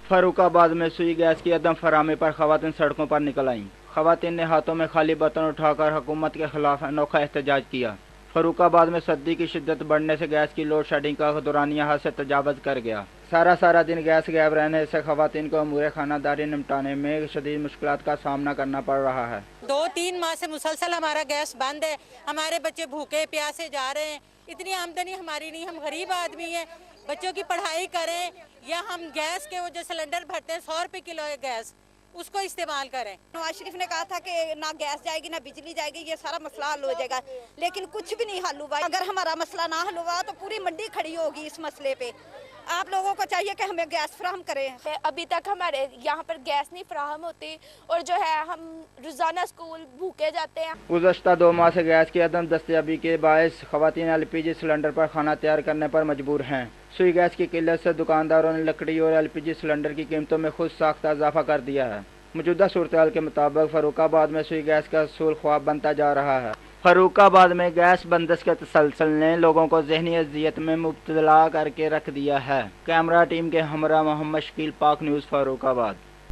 फर्रुखाबाद में सुई गैस की अदम फराहमी पर खवातीन सड़कों पर निकल आईं। खवातीन ने हाथों में खाली बर्तन उठाकर हुकूमत के खिलाफ अनोखा एहतजाज किया। फर्रुखाबाद में सर्दी की शिद्दत बढ़ने से गैस की लोड शेडिंग का दौरानिया हद से तजावज़ कर गया। सारा दिन गैस गायब रहने से खवातीन को अमूर खानादारी निपटाने में शदीद मुश्किलात का सामना करना पड़ रहा है। 2-3 माह से मुसलसल हमारा गैस बंद है। हमारे बच्चे भूखे प्यासे जा रहे हैं। इतनी आमदनी हमारी नहीं, हम गरीब आदमी हैं। बच्चों की पढ़ाई करें या हम गैस के वो जो सिलेंडर भरते हैं 100 रुपये किलो है गैस, उसको इस्तेमाल करें। नवाज शरीफ ने कहा था कि ना गैस जाएगी ना बिजली जाएगी, ये सारा मसला हल हो जाएगा, लेकिन कुछ भी नहीं हल हुआ। अगर हमारा मसला ना हल हुआ तो पूरी मंडी खड़ी होगी इस मसले पे। आप लोगों को चाहिए कि हमें गैस फराहम करें। अभी तक हमारे यहाँ पर गैस नहीं फराहम होती और जो है हम रोजाना स्कूल भूखे जाते हैं। गुज़श्ता 2 माह से गैस की अदम दस्तयाबी के बायस खवातीन LPG सिलेंडर पर खाना तैयार करने पर मजबूर हैं। सुई गैस की किल्लत से दुकानदारों ने लकड़ी और LPG सिलेंडर की कीमतों में खुद साख्ता इजाफा कर दिया है। मौजूदा सूरत के मुताबिक फर्रुखाबाद में सुई गैस का असूल ख्वाब बनता जा रहा है। फर्रुखाबाद में गैस बंदिश के तसलसल ने लोगों को ज़हनी अज़ियत में मुब्तला करके रख दिया है। कैमरा टीम के हमरा मोहम्मद शकील, पाक न्यूज़, फर्रुखाबाद।